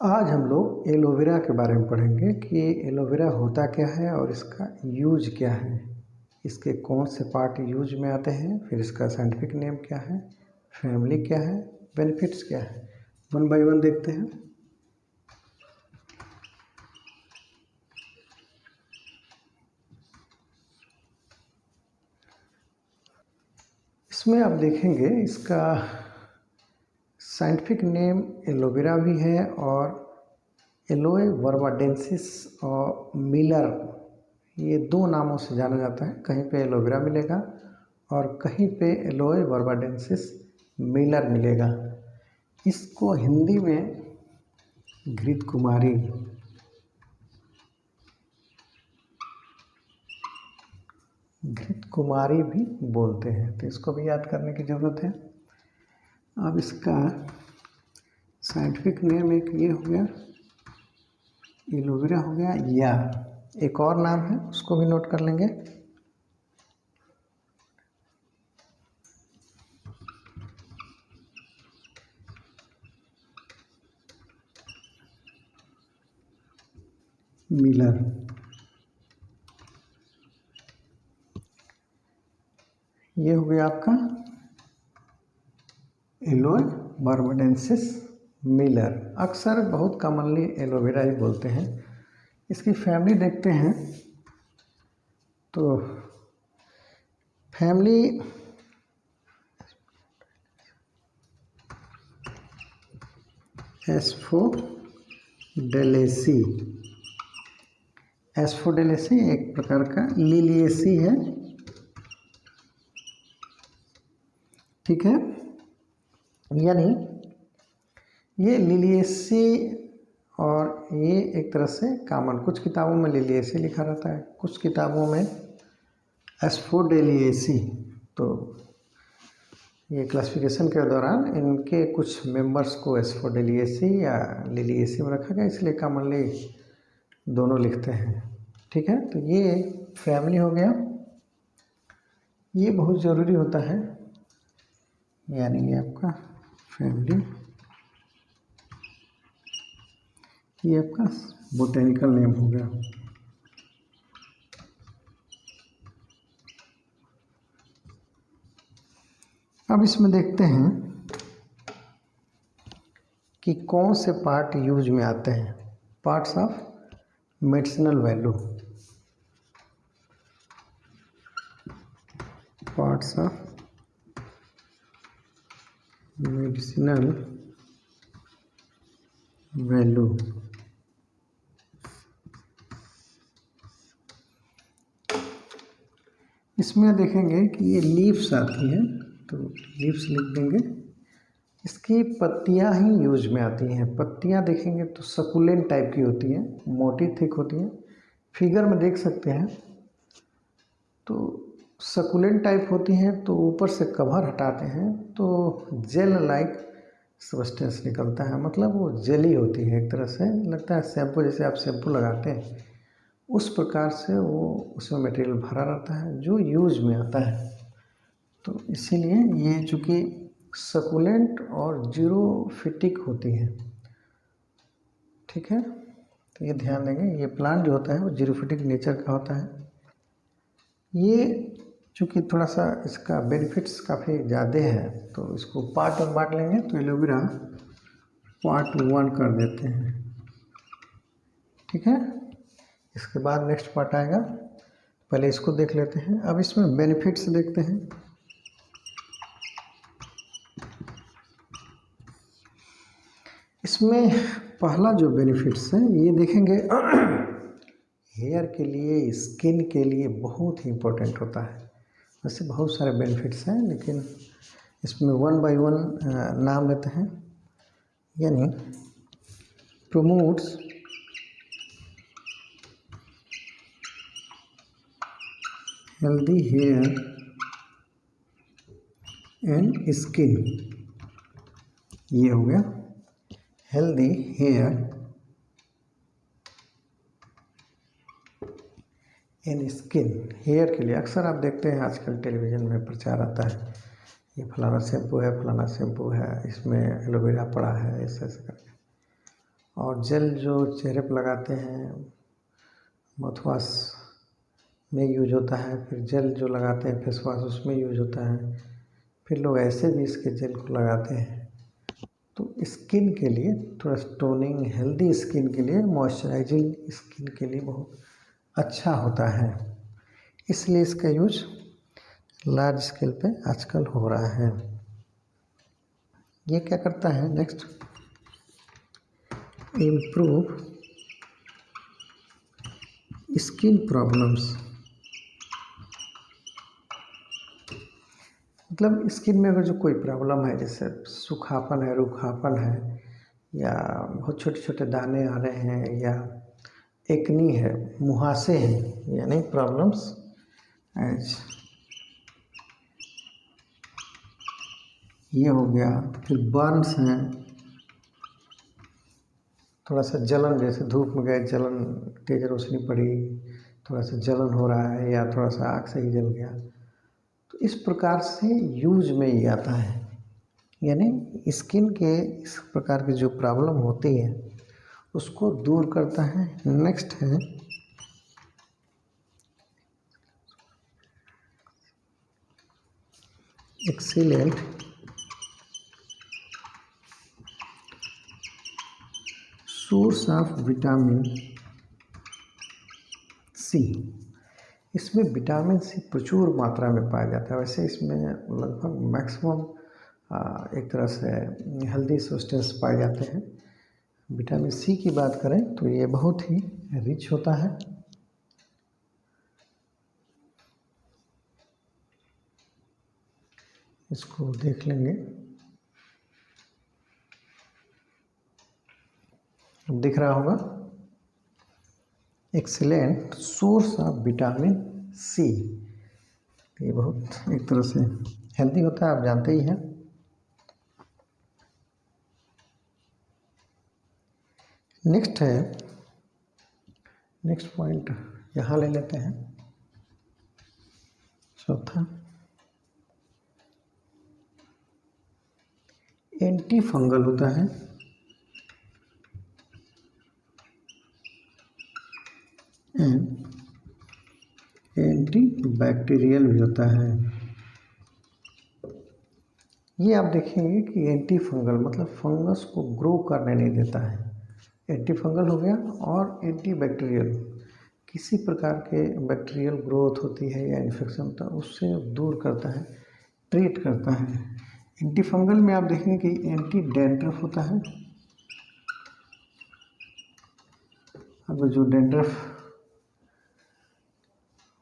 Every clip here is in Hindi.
आज हम लोग एलोवेरा के बारे में पढ़ेंगे कि एलोवेरा होता क्या है और इसका यूज क्या है, इसके कौन से पार्ट यूज में आते हैं, फिर इसका साइंटिफिक नेम क्या है, फैमिली क्या है, बेनिफिट्स क्या है। वन बाय वन देखते हैं। इसमें आप देखेंगे इसका साइंटिफिक नेम एलोवेरा भी है और एलोए वर्बाडेंसिस और मिलर, ये दो नामों से जाना जाता है। कहीं पे एलोवेरा मिलेगा और कहीं पे एलोए वर्बाडेंसिस मिलर मिलेगा। इसको हिंदी में घृत कुमारी भी बोलते हैं, तो इसको भी याद करने की ज़रूरत है। अब इसका साइंटिफिक नेम एक ये हो गया, एलोवेरा हो गया, या एक और नाम है उसको भी नोट कर लेंगे। मिलर। ये हो गया आपका एलोए वर्बाडेंसिस मिलर। अक्सर बहुत कॉमनली एलोवेरा ही बोलते हैं। इसकी फैमिली देखते हैं तो फैमिली एस्फोडेलेसी। एस्फोडेलेसी एक प्रकार का लिलिएसी है, ठीक है। यानी ये लिलिएसी और ये एक तरह से कॉमन, कुछ किताबों में लिलिएसी लिखा रहता है, कुछ किताबों में एस्फोडेलिएसी। तो ये क्लासिफिकेशन के दौरान इनके कुछ मेंबर्स को एस्फोडेलिएसी या लिलिएसी में रखा गया, इसलिए कॉमनली दोनों लिखते हैं, ठीक है। तो ये फैमिली हो गया, ये बहुत ज़रूरी होता है, यानी ये आपका फैमिली, ये आपका बोटेनिकल नेम हो गया। अब इसमें देखते हैं कि कौन से पार्ट यूज में आते हैं। Parts of medicinal value, parts of medicinal value. इसमें देखेंगे कि ये लीव्स आती हैं, तो लीव्स लिख देंगे। इसकी पत्तियां ही यूज में आती हैं। पत्तियां देखेंगे तो सकुलेंट टाइप की होती हैं, मोटी थिक होती हैं। फिगर में देख सकते हैं तो सकुलेंट टाइप होती हैं, तो ऊपर से कवर हटाते हैं तो जेल लाइक सब्सटेंस निकलता है, मतलब वो जेली होती है, एक तरह से लगता है शैम्पू, जैसे आप शैम्पू लगाते हैं उस प्रकार से वो उसमें मटेरियल भरा रहता है जो यूज में आता है। तो इसीलिए ये चूँकि सकुलेंट और जीरोफिटिक होती है, ठीक है। तो ये ध्यान देंगे, ये प्लांट जो होता है वो जीरोफिटिक नेचर का होता है। ये चूँकि थोड़ा सा इसका बेनिफिट्स काफ़ी ज़्यादा है, तो इसको पार्ट वन बांट लेंगे। तो एलोवेरा पार्ट वन कर देते हैं, ठीक है। इसके बाद नेक्स्ट पार्ट आएगा, पहले इसको देख लेते हैं। अब इसमें बेनिफिट्स देखते हैं। इसमें पहला जो बेनिफिट्स है ये देखेंगे हेयर के लिए, स्किन के लिए बहुत ही इम्पोर्टेंट होता है। वैसे बहुत सारे बेनिफिट्स हैं, लेकिन इसमें वन बाय वन नाम लेते हैं। यानी promotes healthy hair and skin. ये हो गया healthy hair and skin. Hair के लिए अक्सर आप देखते हैं आजकल टेलीविज़न में प्रचार आता है, ये फलाना शैम्पू है, फलाना शैम्पू है, इसमें एलोवेरा पड़ा है, ऐसे ऐसे करके। और जेल जो चेहरे पर लगाते हैं माउथवाश में यूज होता है, फिर जेल जो लगाते हैं फेस वॉश उसमें यूज होता है, फिर लोग ऐसे भी इसके जेल को लगाते हैं। तो स्किन के लिए थोड़ा टोनिंग, हेल्दी स्किन के लिए, मॉइस्चराइजिंग स्किन के लिए बहुत अच्छा होता है, इसलिए इसका यूज लार्ज स्केल पे आजकल हो रहा है। ये क्या करता है नेक्स्ट, इम्प्रूव स्किन प्रॉब्लम्स, मतलब स्किन में अगर जो कोई प्रॉब्लम है, जैसे सूखापन है, रूखापन है, या बहुत छोटे छोटे दाने आ रहे हैं, या एक्नी है, मुहासे हैं, यानी प्रॉब्लम्स एज ये हो गया, फिर बर्न्स हैं, थोड़ा सा जलन, जैसे धूप में गए, जलन, तेज रोशनी पड़ी, थोड़ा सा जलन हो रहा है, या थोड़ा सा आँख से ही जल गया, तो इस प्रकार से यूज में ही आता है। यानी स्किन के इस प्रकार की जो प्रॉब्लम होती है उसको दूर करता है। नेक्स्ट है excellent source of vitamin C, इसमें विटामिन सी प्रचुर मात्रा में पाया जाता है। वैसे इसमें लगभग मैक्सिमम एक तरह से हेल्दी सब्सटेंस पाए जाते हैं। विटामिन सी की बात करें तो ये बहुत ही रिच होता है। इसको देख लेंगे, दिख रहा होगा, excellent source of vitamin C. ये बहुत एक तरह से हेल्दी होता है, आप जानते ही हैं। नेक्स्ट है, नेक्स्ट पॉइंट यहाँ ले लेते हैं, चौथा एंटी फंगल होता है, एंड एंटी बैक्टीरियल भी होता है। ये आप देखेंगे कि एंटी फंगल मतलब फंगस को ग्रो करने नहीं देता है, एंटी फंगल हो गया, और एंटी बैक्टीरियल, किसी प्रकार के बैक्टीरियल ग्रोथ होती है या इन्फेक्शन होता है उससे दूर करता है, ट्रीट करता है। एंटी फंगल में आप देखेंगे कि एंटी डैंड्रफ होता है, अगर जो डैंड्रफ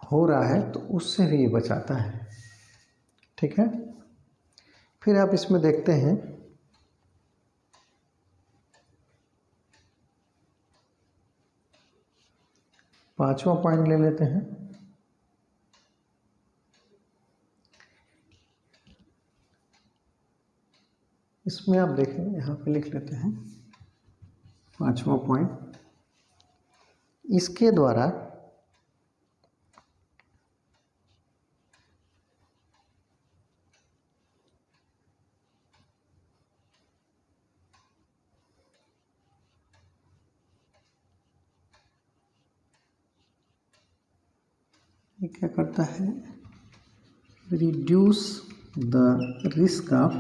हो रहा है तो उससे भी ये बचाता है। ठीक है, फिर आप इसमें देखते हैं पांचवा पॉइंट ले लेते हैं, इसमें आप देखें, यहाँ पे लिख लेते हैं पांचवा पॉइंट, इसके द्वारा ये क्या करता है, reduce the risk of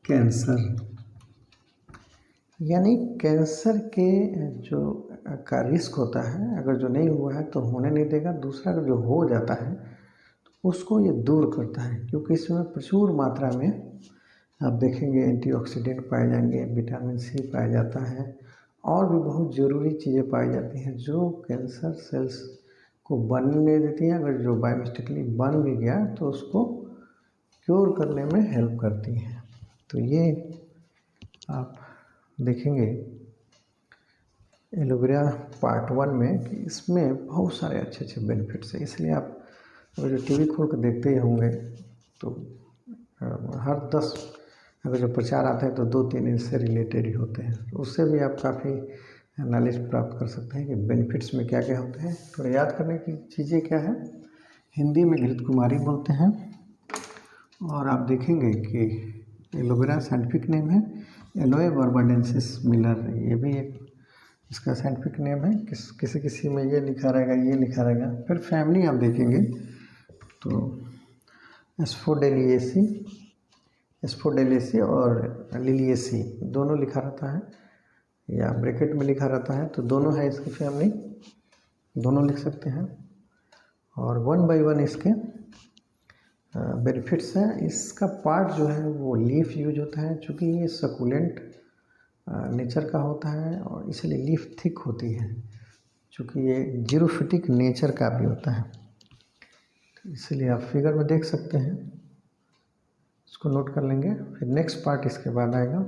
cancer, यानी कैंसर के जो का रिस्क होता है, अगर जो नहीं हुआ है तो होने नहीं देगा, दूसरा अगर जो हो जाता है तो उसको ये दूर करता है, क्योंकि इसमें प्रचुर मात्रा में आप देखेंगे एंटीऑक्सीडेंट पाए जाएंगे, विटामिन सी पाया जाता है, और भी बहुत ज़रूरी चीज़ें पाई जाती हैं जो कैंसर सेल्स को बनने नहीं देती हैं। अगर जो बायोमिस्टिकली बन भी गया तो उसको क्योर करने में हेल्प करती हैं। तो ये आप देखेंगे एलोवेरा पार्ट 1 में कि इसमें बहुत सारे अच्छे अच्छे बेनिफिट्स हैं, इसलिए आप अगर जो टीवी खोल कर देखते ही होंगे तो हर 10 अगर जो प्रचार आते हैं तो 2-3 इससे रिलेटेड ही होते हैं, तो उससे भी आप काफ़ी नॉलेज प्राप्त कर सकते हैं कि बेनिफिट्स में क्या क्या होते हैं। तो याद करने की चीज़ें क्या है, हिंदी में घृत कुमारी बोलते हैं, और आप देखेंगे कि एलोवेरा साइंटिफिक नेम है एलोए बर्बाडेंसिस मिलर, ये भी एक इसका साइंटिफिक नेम है। किसी किसी में ये लिखा रहेगा, ये लिखा रहेगा। फिर फैमिली आप देखेंगे तो एस्फोडेलिएसी, एस्फोडेलिएसी और लिलिएसी दोनों लिखा रहता है या ब्रैकेट में लिखा रहता है, तो दोनों है इसकी फैमिली, दोनों लिख सकते हैं। और 1 बाय 1 इसके बेनिफिट्स हैं। इसका पार्ट जो है वो लीफ यूज होता है, चूँकि ये सकुलेंट नेचर का होता है और इसलिए लीफ थिक होती है, चूँकि ये जीरोफिटिक नेचर का भी होता है, तो इसलिए आप फिगर में देख सकते हैं, इसको नोट कर लेंगे। फिर नेक्स्ट पार्ट इसके बाद आएगा।